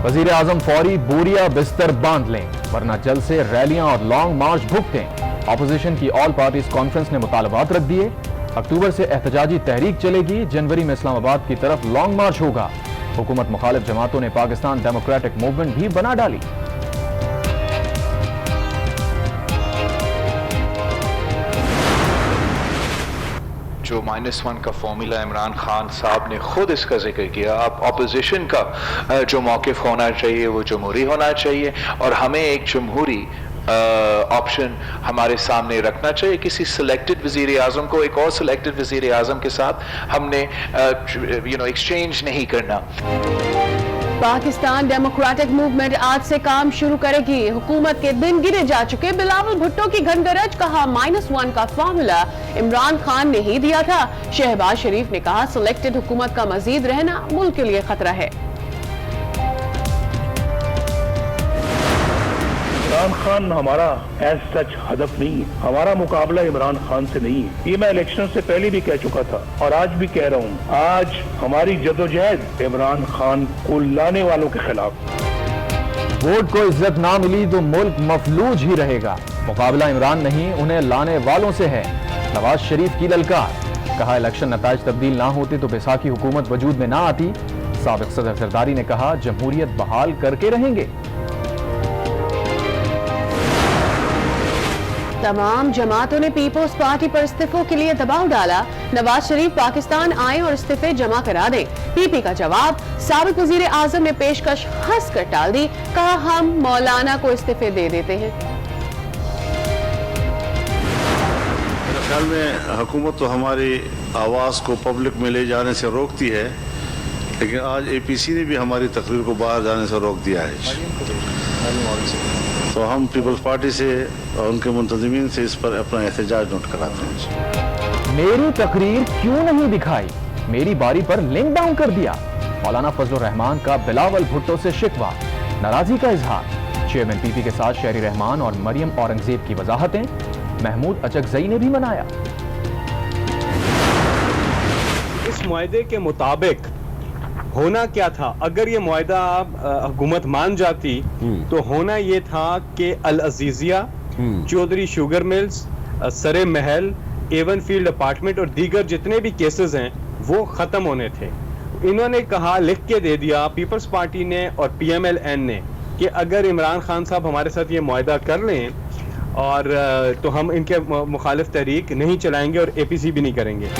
वजीर आजम फौरी बोरिया बिस्तर बांध लें वरना जल्द से रैलियां और लॉन्ग मार्च भुगतें। अपोजिशन की ऑल पार्टीज कॉन्फ्रेंस ने मुतालबात रख दिए। अक्टूबर से एहतजाजी तहरीक चलेगी, जनवरी में इस्लामाबाद की तरफ लॉन्ग मार्च होगा। हुकूमत मुखालिफ जमातों ने पाकिस्तान डेमोक्रेटिक मूवमेंट भी बना डाली। जो -1 का फॉर्मूला इमरान खान साहब ने खुद इसका जिक्र किया, अब अपोजिशन का जो मौक़िफ़ होना चाहिए वो जमहूरी होना चाहिए और हमें एक जमहूरी ऑप्शन हमारे सामने रखना चाहिए। किसी सिलेक्टेड वज़ीर आज़म को एक और सिलेक्टेड वज़ीर आज़म के साथ हमने एक्सचेंज नहीं करना। पाकिस्तान डेमोक्रेटिक मूवमेंट आज से काम शुरू करेगी। हुकूमत के दिन गिने जा चुके। बिलावल भुट्टो की घनगरज, कहा -1 का फार्मूला इमरान खान ने ही दिया था। शहबाज शरीफ ने कहा सिलेक्टेड हुकूमत का मजीद रहना मुल्क के लिए खतरा है। इमरान खान हमारा एज सच हदफ नहीं है, हमारा मुकाबला इमरान खान से नहीं है। ये मैं इलेक्शन से पहले भी कह चुका था और आज भी कह रहा हूँ। आज हमारी जदोजहद इमरान खान को लाने वालों के खिलाफ। वोट को इज्जत ना मिली तो मुल्क मफलूज ही रहेगा। मुकाबला इमरान नहीं, उन्हें लाने वालों से है। नवाज शरीफ की ललकार, कहा इलेक्शन नताइज तब्दील ना होते तो बैसाखी हुकूमत वजूद में ना आती। साबिक सदर जरदारी ने कहा जमहूरियत बहाल करके रहेंगे। तमाम जमातों ने पीपल्स पार्टी पर इस्तीफों के लिए दबाव डाला। नवाज शरीफ पाकिस्तान आए और इस्तीफे जमा करा दें। पीपी का जवाब, साबिक वजीर आजम ने पेशकश हंस कर टाल दी। कहा हम मौलाना को इस्तीफे दे देते हैं। मेरे ख्याल में हुकूमत तो हमारी आवाज़ को पब्लिक में ले जाने से रोकती है, लेकिन आज APC ने भी हमारी तकरीर को बाहर जाने से रोक दिया है। तो हम पीपल्स पार्टी से और उनके मुंतज़मीन से इस पर अपना एहतजाज नोट कराते हैं। मेरी तकरीर क्यों नहीं दिखाई, मेरी बारी पर लिंक डाउन कर दिया। मौलाना फजलुर रहमान का बिलावल भुट्टो से शिकवा, नाराजगी का इजहार। चेयरमैन पीपी के साथ शहरी रहमान और मरियम औरंगजेब की वजाहतें। महमूद अचकजई ने भी मनाया। इस मुआहदे के मुताबिक होना क्या था, अगर ये मुआहदा हुकूमत मान जाती तो होना ये था कि अल अजीजिया, चौधरी शुगर मिल्स, सरे महल, एवन फील्ड अपार्टमेंट और दीगर जितने भी केसेस हैं वो ख़त्म होने थे। इन्होंने कहा, लिख के दे दिया पीपल्स पार्टी ने और PMLN ने कि अगर इमरान खान साहब हमारे साथ ये मुआहदा कर लें और तो हम इनके मुखालिफ तहरीक नहीं चलाएंगे और APC भी नहीं करेंगे।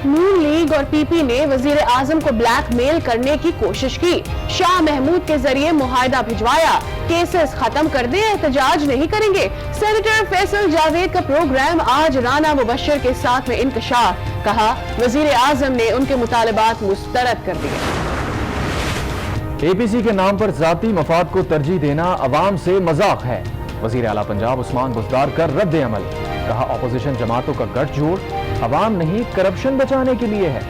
नून लीग और पीपी ने वजीर आजम को ब्लैकमेल करने की कोशिश की। शाह महमूद के जरिए मुआहदा भिजवाया, केसेस खत्म कर दे, एहतजाज नहीं करेंगे। सेनेटर फैसल जावेद का प्रोग्राम आज राना मुबशर के साथ में इंकशाफ, कहा वजीर आजम ने उनके मुतालबात मुस्तरद कर दिए। APC के नाम पर जाती मफाद को तरजीह देना अवाम से मजाक है। वजीर आला पंजाब उस्मान बुज़दार का रद्द अमल, कहा अपोजिशन जमातों का गठजोड़ अवाम नहीं करप्शन बचाने के लिए है।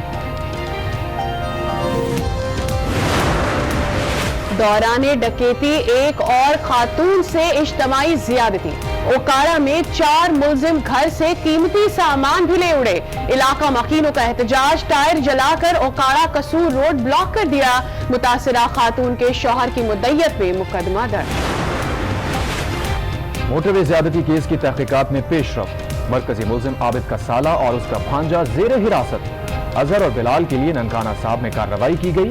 दौराने डकैती एक और खातून से इज्तमाई ज़ियादती। ओकाड़ा में 4 मुलजिम घर से कीमती सामान भी ले उड़े। इलाका मकीनों का एहतजाज, टायर जलाकर ओकाड़ा कसूर रोड ब्लॉक कर दिया। मुतासिरा खातून के शौहर की मुद्दइयत में मुकदमा दर्ज। मोटरवे ज्यादती केस की तहकीकात में पेशरफ। मरकजी मुलजिम आबिद का साला और उसका भांजा जेर हिरासत। अजहर और बिलाल के लिए ननकाना साहब में कार्रवाई की गई,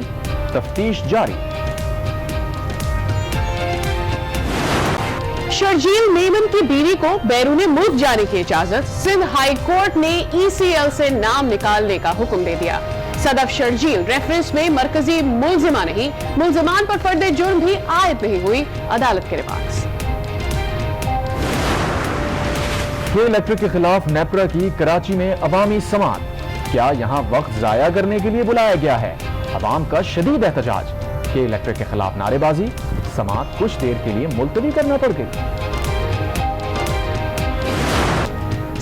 तफ्तीश जारी। शर्जील मेमन की बीवी को बैरून मुल्क जाने की इजाजत। सिंध हाई कोर्ट ने ECL से नाम निकालने का हुक्म दे दिया। सदफ शर्जील रेफरेंस में मरकजी मुलजिमा नहीं, मुलजिमान पर फर्द जुर्म भी आयद नहीं हुई, अदालत के रिमार्क्स। के इलेक्ट्रिक के खिलाफ नेपरा की कराची में अवामी समात। क्या यहां वक्त जाया करने के लिए बुलाया गया है? अवाम का शदीद एहतजाज। के इलेक्ट्रिक के खिलाफ नारेबाजी, समात कुछ देर के लिए मुलतवी करना पड़ गई।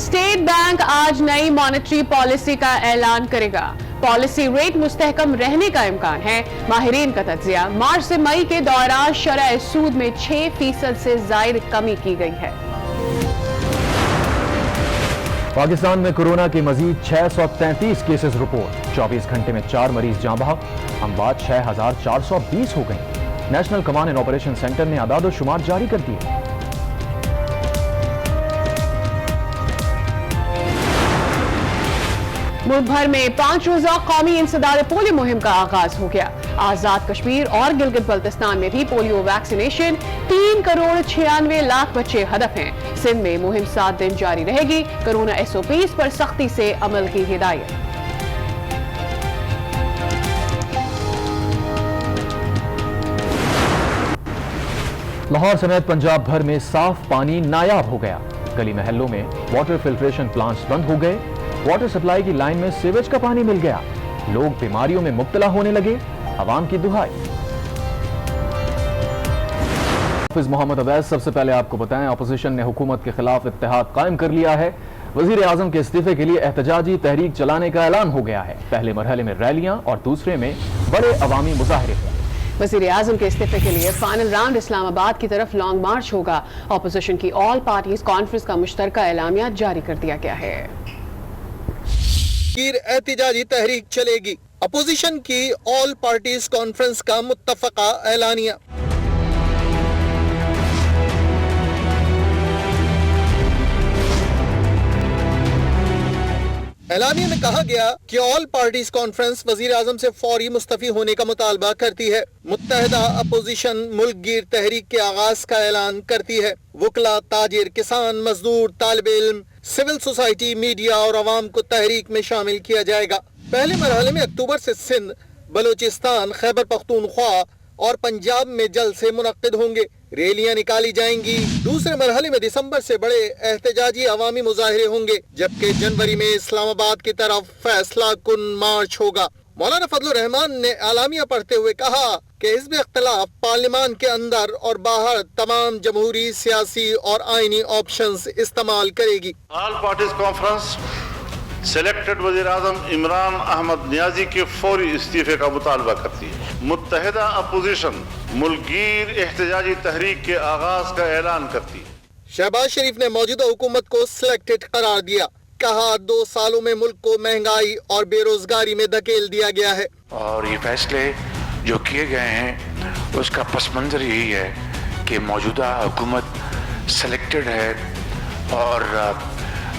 स्टेट बैंक आज नई मॉनेटरी पॉलिसी का ऐलान करेगा। पॉलिसी रेट मुस्तहकम रहने का इम्कान है। माहिरीन का तज्जिया, मार्च से मई के दौरान शरह सूद में 6% से ज्यादा कमी की गई है। पाकिस्तान में कोरोना के मजीद 633 केसेस रिपोर्ट, 24 घंटे में 4 मरीज जाँ बहक, अमवात 6420 हो गई। National command and operation centre ने आदाद शुमार जारी कर दिए। मुल्क भर में 5 रोजा कौमी इंसदाद पोलियो मुहिम का आगाज हो गया। आजाद कश्मीर और गिलगित बल्तिस्तान में भी पोलियो वैक्सीनेशन 3 करोड़ 96 लाख बच्चे हदफ हैं। सिंध में मुहिम 7 दिन जारी रहेगी। कोरोना SOPs पर सख्ती से अमल की हिदायत। लाहौर समेत पंजाब भर में साफ पानी नायाब हो गया। गली महलों में वाटर फिल्ट्रेशन प्लांट्स बंद हो गए। वाटर सप्लाई की लाइन में सीवेज का पानी मिल गया। लोग बीमारियों में मुब्तला होने लगे। अवाम की दुहाई। हाफिज मोहम्मद अवैस, सबसे पहले आपको बताएं, अपोजिशन ने हुकूमत के खिलाफ इत्तेहाद कायम कर लिया है। वजीर आजम के इस्तीफे के लिए एहतजाजी तहरीक चलाने का ऐलान हो गया है। पहले मरहले में रैलियां और दूसरे में बड़े अवामी मुजाहरे होंगे। वजीर आजम के इस्तीफे के लिए फाइनल राउंड इस्लामाबाद की तरफ लॉन्ग मार्च होगा। अपोजिशन की ऑल पार्टीज कॉन्फ्रेंस का मुश्तरका एलामिया जारी कर दिया गया है। एहतजाजी तहरीक चलेगी। अपोजिशन की ऑल पार्टीज कॉन्फ्रेंस का मुत्तफका ऐलानिया। ऐलानिया में कहा गया कि ऑल पार्टीज कॉन्फ्रेंस वजीर आजम से फौरी मुस्तफी होने का मुतालबा करती है। मुत्तहदा अपोजिशन मुल्क गिर तहरीक के आगाज का ऐलान करती है। वकला, ताजिर, किसान, मजदूर, तालिब इल्म, सिविल सोसाइटी, मीडिया और अवाम को तहरीक में शामिल किया जाएगा। पहले मरहले में अक्टूबर से सिंध, बलूचिस्तान, खैबर पख्तूनख्वा और पंजाब में जलसे मुनक्किद होंगे। रैलियां निकाली जाएंगी। दूसरे मरहले में दिसंबर से बड़े एहतजाजी अवामी मुजाहिरे होंगे, जबकि जनवरी में इस्लामाबाद की तरफ फैसला कुन मार्च होगा। मौलाना फजलुर रहमान ने आलामिया पढ़ते हुए कहा कि हिज़्ब इख्तिलाफ पार्लियामान के अंदर और बाहर तमाम जमहूरी, सियासी और आईनी ऑप्शंस इस्तेमाल करेगी। ऑल पार्टीज कॉन्फ्रेंस सिलेक्टेड वज़ीर आज़म इमरान अहमद नियाजी के फौरी इस्तीफे का मुतालबा करती है। मुत्तहिदा अपोजिशन मुल्कगीर एहतजाजी तहरीक के आगाज का ऐलान करती है। शहबाज शरीफ ने मौजूदा हुकूमत को सिलेक्टेड करार दिया। कहा 2 सालों में मुल्क को महंगाई और बेरोजगारी में धकेल दिया गया है। और ये फैसले जो किए गए हैं उसका पस मंजर यही है कि मौजूदा हुकूमत सेलेक्टेड है और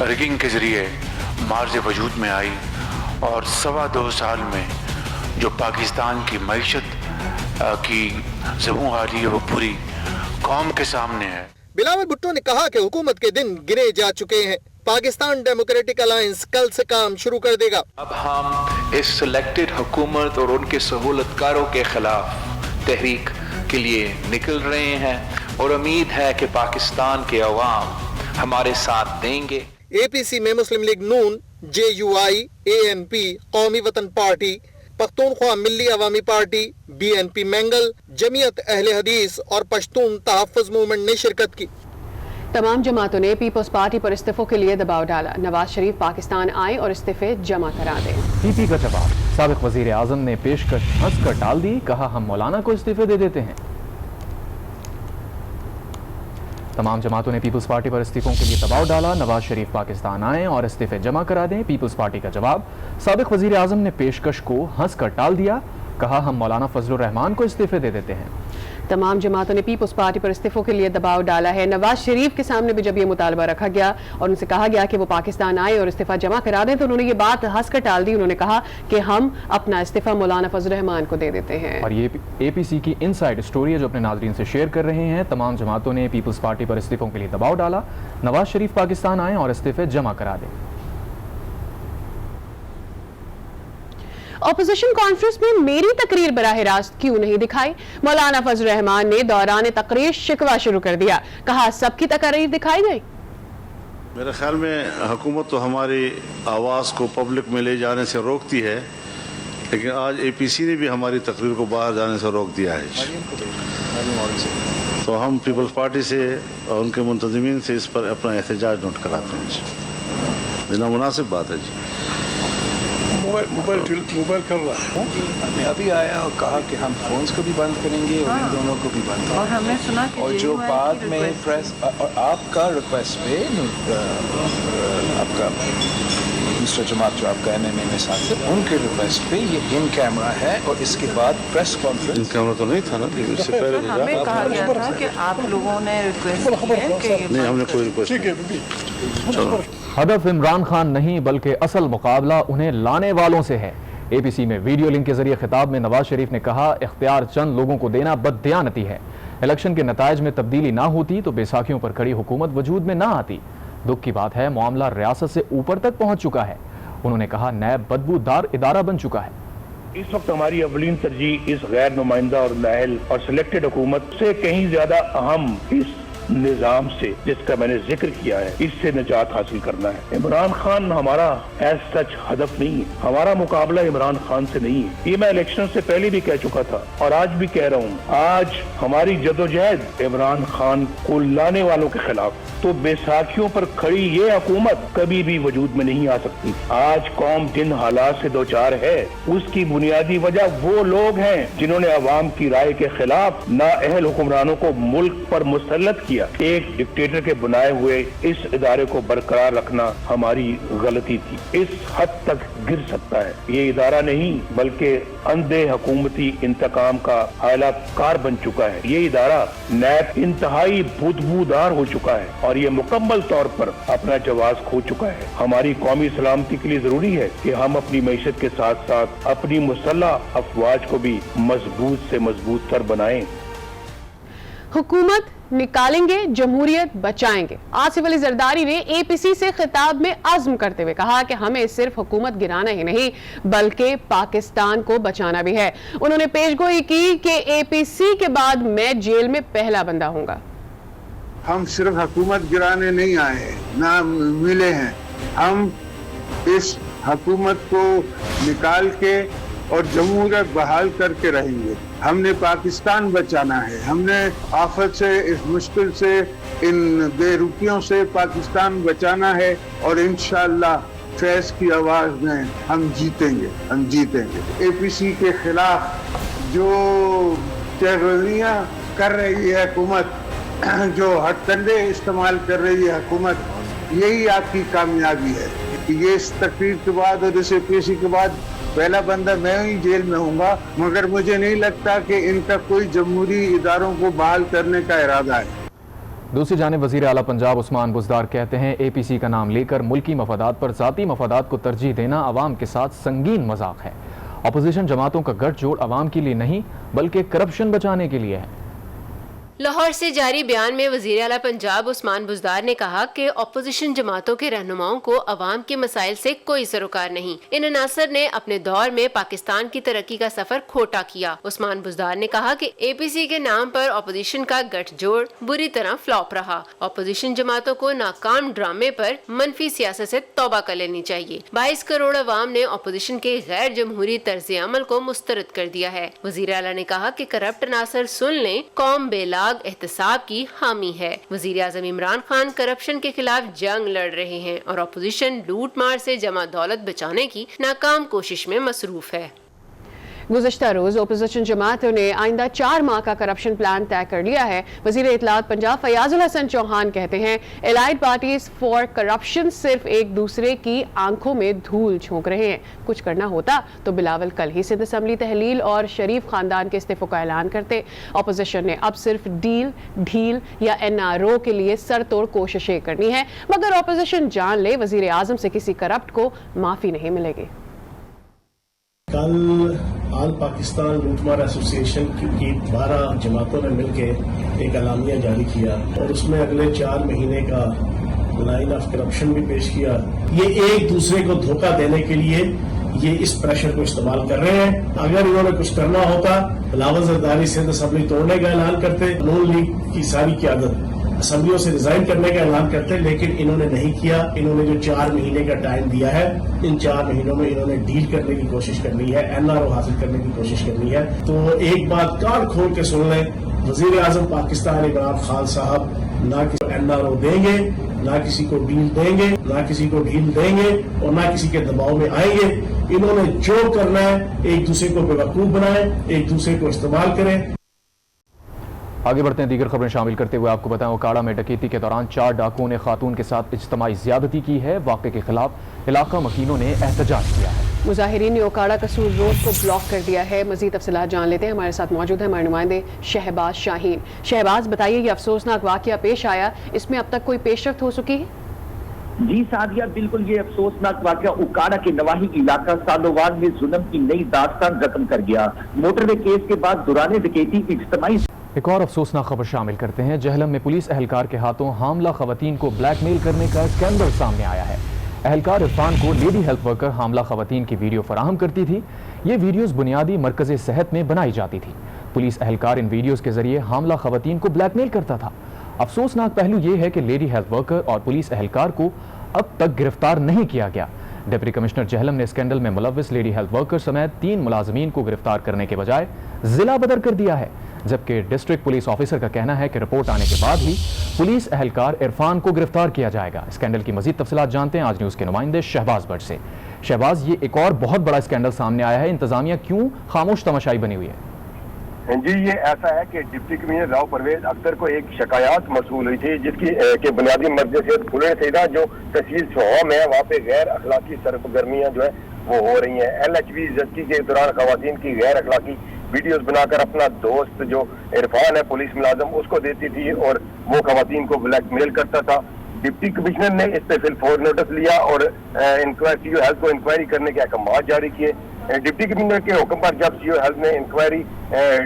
रिगिंग के ज़रिए मार्ज वजूद में आई और 2.25 साल में जो पाकिस्तान की मईशत की ज़बूं हाली है वो पूरी कौम के सामने है। बिलावल भुट्टो ने कहा कि हुकूमत के दिन गिने जा चुके हैं। पाकिस्तान डेमोक्रेटिक अलायंस कल से काम शुरू कर देगा। अब हम इस सिलेक्टेड हुकूमत और उनके सहूलतकारों के खिलाफ तहरीक के लिए निकल रहे हैं और उम्मीद है कि पाकिस्तान के अवाम हमारे साथ देंगे। APC में मुस्लिम लीग नून, JUI, ANP, कौमी वतन पार्टी, पख्तूनख्वा मिल्ली अवामी पार्टी, BNP मैंगल, जमीयत अहले हदीस और पश्तून तहफ़्फ़ुज़ मूवमेंट ने शिरकत की। तमाम जमातों ने पीपल्स पार्टी पर इस्तीफों के लिए दबाव डाला। नवाज शरीफ पाकिस्तान आए और इस्तीफे जमा करा दें। PP का जवाब। साबिक वजीर आजम ने पेशकश हंसकर टाल दी। कहा हम मौलाना को इस्तीफे दे देते हैं। तमाम जमातों ने पीपल्स पार्टी पर इस्तीफों के लिए दबाव डाला। नवाज शरीफ पाकिस्तान आए और इस्तीफे जमा करा दें। पीपल्स पार्टी का जवाब। साबिक वजीर आजम ने पेशकश को हंसकर टाल दिया। कहा हम मौलाना फजलुर रहमान को इस्तीफे दे देते हैं। तमाम जमातों ने पीपल्स पार्टी पर इस्तीफों के लिए दबाव डाला है। नवाज शरीफ के सामने भी जब ये मुतालबा रखा गया और उनसे कहा गया कि वो पाकिस्तान आए और इस्तीफा जमा करा दें तो उन्होंने ये बात हंसकर टाल दी। उन्होंने कहा कि हम अपना इस्तीफा मौलाना फजलुर रहमान को दे देते हैं। और ये APC की इनसाइड स्टोरी है जो अपने नाज़रीन से शेयर कर रहे हैं। तमाम जमातों ने पीपल्स पार्टी पर इस्तीफों के लिए दबाव डाला। नवाज शरीफ पाकिस्तान आए और इस्तीफे जमा करा दें। अपोजिशन कॉन्फ्रेंस में मेरी तकरीर बराह रास्त क्यों नहीं दिखाई? मौलाना फजलुर रहमान ने दौरान तकरीर शिकवा शुरू कर दिया। कहा सबकी तकरीर दिखाई गई। मेरे ख्याल में हुकूमत तो हमारी आवाज़ को पब्लिक में ले जाने से रोकती है, लेकिन आज APC ने भी हमारी तकरीर को बाहर जाने से रोक दिया है। तो हम पीपल्स पार्टी से और उनके मुंतज़मीन से इस पर अपना एहतजाज नोट कराते हैं। बिना मुनासिब बात है जी। موبائل کر رہا ہے. میں ابھی آیا اور کہا کہ ہم فونز کو بھی بند کریں گے اور ان دونوں کو بھی بند کریں گے. اور ہم نے سنا کہ اور جو بعد میں پریس اور آپ کا ریکویسٹ پہ آپ کا دوسرا جماعت جو آپ کا NMA میں ساتھ ہے ان کے ریکویسٹ پہ یہ ان کیمرہ ہے اور اس کے بعد پریس ان کانفرنس. کیمرہ تو نہیں تھا نا, اس سے پہلے تو ہمیں کہا گیا تھا کہ آپ لوگوں نے ریکویسٹ کی ہے کہ یہ نہیں, ہم نے کوئی ریکویسٹ. چلو ہدف عمران خان نہیں بلکہ اصل مقابلہ انہیں لانے والوں سے ہے. APC میں ویڈیو لنک کے ذریعے خطاب میں نواز شریف نے کہا اختیار چند لوگوں کو دینا بددیانتی ہے. الیکشن کے نتائج میں تبدیلی نہ ہوتی تو بیساکھیوں پر کھڑی حکومت وجود میں نہ آتی. دکھ کی بات ہے معاملہ ریاست سے اوپر تک پہنچ چکا ہے. انہوں نے کہا نیب بدبودار ادارہ بن چکا ہے. اس وقت ہماری اولین ترجیح اس غیر نمائندہ اور نااہل اور سلیکٹڈ حکومت سے کہیں زیادہ اہم اس نظام سے جس کا میں نے ذکر کیا ہے, اس سے نجات حاصل کرنا ہے. عمران خان ہمارا ایز سچ ہدف نہیں ہے, ہمارا مقابلہ عمران خان سے نہیں ہے. یہ میں الیکشن سے پہلے بھی کہہ چکا تھا اور آج بھی کہہ رہا ہوں. آج ہماری جدوجہد عمران خان کو لانے والوں کے خلاف, تو بیساکھیوں پر کھڑی یہ حکومت کبھی بھی وجود میں نہیں آ سکتی. آج قوم جن حالات سے دوچار ہے اس کی بنیادی وجہ وہ لوگ ہیں جنہوں نے عوام کی رائے کے خلاف نااہل حکمرانوں کو ملک پر مسلط کیا. ایک ڈکٹیٹر کے بنائے ہوئے اس ادارے کو برقرار رکھنا ہماری غلطی تھی. اس حد تک گر سکتا ہے. یہ ادارہ نہیں بلکہ اندھے حکومتی انتقام کا اعلی کار بن چکا ہے. یہ ادارہ نیب انتہائی بدبودار ہو چکا ہے اور یہ مکمل طور پر اپنا جواز کھو چکا ہے. ہماری قومی سلامتی کے لیے ضروری ہے کہ ہم اپنی معیشت کے ساتھ ساتھ اپنی مسلح افواج کو بھی مضبوط سے مضبوط تر بنائیں. حکومت نکالیں گے, جمہوریت بچائیں گے. آصف علی زرداری نے APC سے خطاب میں عزم کرتے ہوئے کہا کہ ہمیں صرف حکومت گرانا ہی نہیں بلکہ پاکستان کو بچانا بھی ہے. انہوں نے پیش گوئی کی کہ APC کے بعد میں جیل میں پہلا بندہ ہوں گا. ہم صرف حکومت گرانے نہیں آئے ہیں, نہ ملے ہیں. ہم اس حکومت کو نکال کے اور جمہوریت بحال کر کے رہیں گے. ہم نے پاکستان بچانا ہے. ہم نے آفت سے, اس مشکل سے, ان بے رکیوں سے پاکستان بچانا ہے اور انشاءاللہ فیض کی آواز میں ہم جیتیں گے, ہم جیتیں گے. APC کے خلاف جو چغلیاں کر رہی ہے حکومت, جو ہتھ کنڈے استعمال کر رہی ہے حکومت, یہی آپ کی کامیابی ہے. یہ اس تقریر کے بعد اور اس APC کے بعد پہلا بندہ میں ہی جیل میں ہوں گا, مگر مجھے نہیں لگتا کہ ان کا کوئی جمہوری اداروں کو بحال کرنے کا ارادہ ہے. دوسری جانب وزیر اعلیٰ پنجاب عثمان بزدار کہتے ہیں APC کا نام لے کر ملکی مفادات پر ذاتی مفادات کو ترجیح دینا عوام کے ساتھ سنگین مذاق ہے. اپوزیشن جماعتوں کا گٹھ جوڑ عوام کے لیے نہیں بلکہ کرپشن بچانے کے لیے ہے. لاہور سے جاری بیان میں وزیر اعلیٰ پنجاب عثمان بزدار نے کہا کہ اپوزیشن جماعتوں کے رہنماؤں کو عوام کے مسائل سے کوئی سروکار نہیں. ان عناصر نے اپنے دور میں پاکستان کی ترقی کا سفر کھوٹا کیا. عثمان بزدار نے کہا کہ APC کے نام پر اپوزیشن کا گٹھ جوڑ بری طرح فلاپ رہا. اپوزیشن جماعتوں کو ناکام ڈرامے پر منفی سیاست سے توبہ کر لینی چاہیے. 22 کروڑ عوام نے اپوزیشن کے غیر جمہوری طرز عمل کو مسترد کر دیا ہے. وزیر اعلیٰ نے کہا کہ کرپٹ عناصر سن لیں, قوم بے لاگ احتساب کی حامی ہے. وزیر اعظم عمران خان کرپشن کے خلاف جنگ لڑ رہے ہیں اور اپوزیشن لوٹ مار سے جمع دولت بچانے کی ناکام کوشش میں مصروف ہے. گزشتہ روز اپوزیشن جماعتوں نے آئندہ 4 ماہ کا کرپشن پلان طے کر لیا ہے. وزیر اطلاعات پنجاب فیاض الحسن چوہان کہتے ہیں الائڈ پارٹیز فار کرپشن صرف ایک دوسرے کی آنکھوں میں دھول جھونک رہے ہیں. کچھ کرنا ہوتا تو بلاول کل ہی سندھ اسمبلی تحلیل اور شریف خاندان کے استعفے کا اعلان کرتے. اپوزیشن نے اب صرف ڈیل, ڈھیل یا NRO کے لیے سر توڑ کوششیں کرنی ہے, مگر اپوزیشن جان لے وزیر اعظم سے کسی کرپٹ کو معافی نہیں ملے گی. کل آل پاکستان لوٹ مار ایسوسی ایشن کی 12 جماعتوں نے مل کے ایک اعلامیہ جاری کیا اور اس میں اگلے 4 مہینے کا لائن آف کرپشن بھی پیش کیا. یہ ایک دوسرے کو دھوکہ دینے کے لیے یہ اس پریشر کو استعمال کر رہے ہیں. اگر انہوں نے کچھ کرنا ہوتا بلاول زرداری سندھ اسمبلی توڑنے کا اعلان کرتے, نون لیگ کی ساری قیادت اسمبلیوں سے ریزائن کرنے کا اعلان کرتے, لیکن انہوں نے نہیں کیا. انہوں نے جو 4 مہینے کا ٹائم دیا ہے, ان 4 مہینوں میں انہوں نے ڈیل کرنے کی کوشش کرنی ہے, NRO حاصل کرنے کی کوشش کرنی ہے. تو ایک بات کان کھول کے سن لیں, وزیر اعظم پاکستان عمران خان صاحب نہ کہ NRO دیں گے ना किसी को डील देंगे, ना किसी को ढील देंगे और ना किसी के दबाव में आएंगे। इन्होंने जो करना है एक दूसरे को बेवकूफ बनाए, एक दूसरे को इस्तेमाल करें। आगे बढ़ते हैं, दीगर खबरें शामिल करते हुए आपको बताएं ओकाड़ा में डकैती के दौरान 4 डाकुओं ने खातून के साथ इज्तिमाई ज्यादती की है। वाक़े के खिलाफ इलाका मकीनों ने एहतजाज किया है। मुजाहिरीन ने ओकाड़ा कसूर रोड को ब्लॉक कर दिया है। मजीद तफसीलात जान लेते हैं, हमारे साथ मौजूद है हमारे नुमाइंदे शहबाज शाहीन। शहबाज, बताइए ये अफसोसनाक वाक़या पेश आया, इसमें अब तक कोई पेशरफ्त हो चुकी है? जी सादिया, बिल्कुल ये अफसोसनाक वाक़या ओकाड़ा के नवाही इलाका सालोवाल में जुल्म की नई दास्तान रकम कर गया। मोटरवे केस के बाद दौरान डकैती इज्तिमाई। एक और अफसोसनाक खबर शामिल करते हैं। जहलम में पुलिस एहलकार के हाथों हामला खवातीन को ब्लैकमेल करने का स्कैंडल सामने आया है। एहलकार इरफान को लेडी हेल्थ वर्कर हामला खवातीन की वीडियो फराहम करती थी। ये वीडियोस बुनियादी मरकज़ सेहत में बनाई जाती थी। पुलिस एहलकार इन वीडियोस के जरिए हामला खवातीन को ब्लैकमेल करता था। अफसोसनाक पहलू ये है कि लेडी हेल्थ वर्कर और पुलिस एहलकार को अब तक गिरफ्तार नहीं किया गया। डिप्टी कमिश्नर जहलम ने स्कैंडल में मुलव्विस लेडी हेल्थ वर्कर समेत 3 मुलाजमीन को गिरफ्तार करने के बजाय जिला बदर कर दिया है, जबकि डिस्ट्रिक्ट पुलिस ऑफिसर का कहना है कि रिपोर्ट आने के बाद ही पुलिस एहलकार इरफान को गिरफ्तार किया जाएगा। स्कैंडल की मजीद तफसीलात जानते हैं आज न्यूज़ के नुमाइंदे शहबाज भट्ट से। शहबाज, ये एक और बहुत बड़ा स्कैंडल सामने आया है, इंतजामिया क्यों खामोश तमाशाई बनी हुई है? जी, ये ऐसा है कि डिप्टी कमिश्नर राव परवेज अख्तर को एक शिकायत मौसूल हुई थी जिसकी के बुनियादी मकसद खुले सैदा जो तहसील सोहम है वहाँ पे गैर अखलाकी सरगर्मियाँ जो है वो हो रही हैं। LHV जब्ती के दौरान खवातीन की गैर अखलाकी वीडियोस बनाकर अपना दोस्त जो इरफान है पुलिस मुलाजम उसको देती थी और वो खवातीन को ब्लैकमेल करता था। डिप्टी कमिश्नर ने इस पे फिलफौर नोटिस लिया और सीओ हेल्थ को इंक्वायरी करने के अहकाम जारी किए। डिप्टी कमिश्नर के हुक्म पर जब सीओ हेल्थ ने इंक्वायरी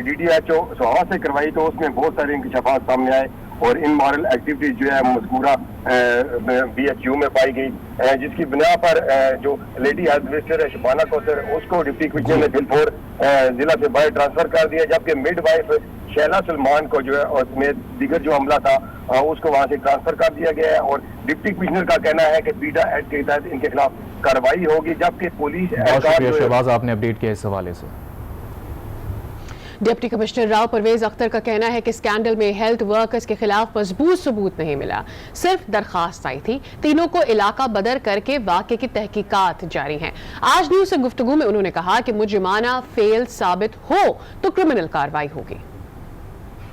DDHO सोहा से करवाई तो उसमें बहुत सारे इंकशाफात सामने आए और इमोरल एक्टिविटीज जो है मज़कूरा BHU में पाई गई, जिसकी बिना पर जो लेडी हेल्थ मिनिस्टर है शबाना कौसर उसको डिप्टी कमिश्नर ने फिलफौर जिला से बाहर ट्रांसफर कर दिया, जबकि मिड वाइफ शैला सलमान को जो है और समेत दीगर जो हमला था उसको वहां से ट्रांसफर कर दिया गया है और डिप्टी कमिश्नर का कहना है कि पीडा एक्ट के तहत इनके खिलाफ कार्रवाई होगी, जबकि पुलिस। बहुत शुक्रिया शहबाज, आपने अपडेट किया इस हवाले से। डिप्टी कमिश्नर राव परवेज अख्तर का कहना है कि स्कैंडल में हेल्थ वर्कर्स के खिलाफ मजबूत सबूत नहीं मिला, सिर्फ दरखास्त आई थी। तीनों को इलाका बदर करके वाक़े की तहकीकात जारी हैं। आज न्यूज़ से गुफ्तगू में उन्होंने कहा कि मुजरिमाना फेल साबित हो तो क्रिमिनल कार्रवाई होगी।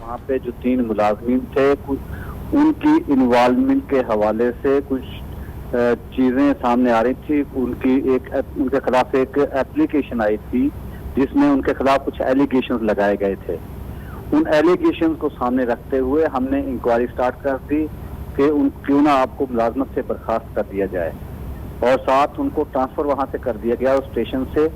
वहाँ पे जो 3 मुलाजमीन थे कुछ उनकी इन्वॉल्वमेंट के हवाले से कुछ चीजें सामने आ रही थी। उनके खिलाफ एक एप्लीकेशन आई थी जिसमें उनके खिलाफ कुछ एलिगेशंस लगाए गए थे। उन एलिगेशंस को सामने रखते हुए हमने इंक्वायरी स्टार्ट कर दी कि क्यों ना आपको मुलाजमत से बर्खास्त कर दिया जाए और साथ उनको ट्रांसफर वहाँ से कर दिया गया उस स्टेशन से,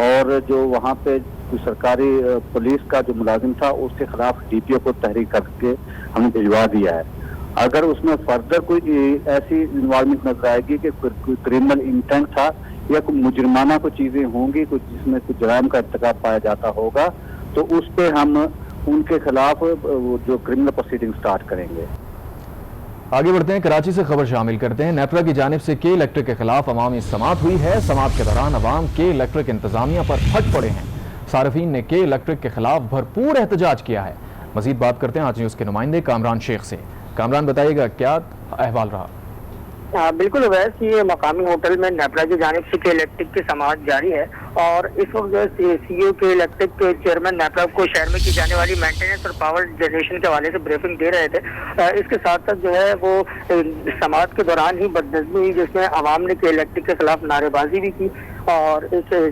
और जो वहाँ पे सरकारी पुलिस का जो मुलाजिम था उसके खिलाफ DPO को तहरीर करके हमने भिजवा दिया है। अगर उसमें फर्दर कोई ऐसी इन्वॉल्वमेंट नजर आएगी कि कोई क्रिमिनल इंटेंट था या कोई मुजरिमाना कोई चीजें होंगी कुछ जिसमें कुछ जराइम का इर्तिकाब पाया जाता होगा तो उस पे हम उनके खिलाफ जो क्रिमिनल प्रोसीडिंग स्टार्ट करेंगे। आगे बढ़ते हैं, कराची से खबर शामिल करते हैं। नेपरा की जानिब से के इलेक्ट्रिक के खिलाफ अवामी समात हुई है। समात के दौरान अवाम के इलेक्ट्रिक इंतजामिया पर फट पड़े हैं। सार्फिन ने के इलेक्ट्रिक के खिलाफ भरपूर एहतजाज किया है। मजीद बात करते हैं आज न्यूज़ के नुमाइंदे कामरान शेख से। कामरान, बताइएगा क्या अहवाल रहा? बिल्कुल वैसे ये मकामी होटल में नेपरा की जानिब से के इलेक्ट्रिक की समाअत जारी है और इस वक्त जो CEO के इलेक्ट्रिक के चेयरमैन नेपरा को शहर में की जाने वाली मेंटेनेंस और पावर जनरेशन के हवाले से ब्रीफिंग दे रहे थे। इसके साथ साथ जो है वो समाअत के दौरान ही बदनज़मी हुई जिसमें आवाम ने के इलेक्ट्रिक के खिलाफ नारेबाजी भी की और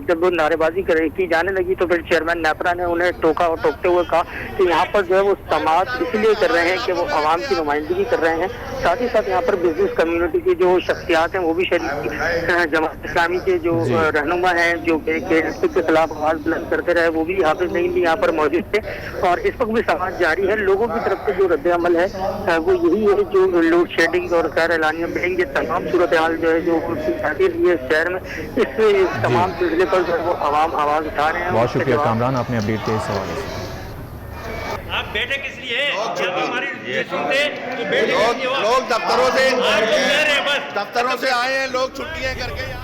जब वो नारेबाजी की जाने लगी तो फिर चेयरमैन नेपरा ने उन्हें टोका और टोकते हुए कहा कि यहाँ पर जो है वो समाअत इसलिए कर रहे हैं कि वो आवाम की नुमाइंदगी कर रहे हैं, साथ ही साथ यहाँ पर बिजनेस कम्युनिटी की जो शख्सियात हैं वो भी शरीक जमात इस्लामी के जो रहनुमा हैं जो के खिलाफ आवाज बुलंद करते रहे वो भी हाफिज नईम भी यहाँ पर मौजूद थे और इस वक्त भी समाअत जारी है। लोगों की तरफ से जो रद्द अमल है वो यही है जो लोड शेडिंग और गैर एलानिया बिलिंग ये तमाम सूरत हाल जो है जो है शहर में इस तमाम सिलसिले पर जो वो आवाम आवाज उठा रहे हैं। बहुत शुक्रिया कामरान, आपने अपडेट किया इस हवाले से। आप बेटे किस लिए जब हमारी सुनते तो बेटे लोग दफ्तरों से आए हैं, लोग छुट्टियां करके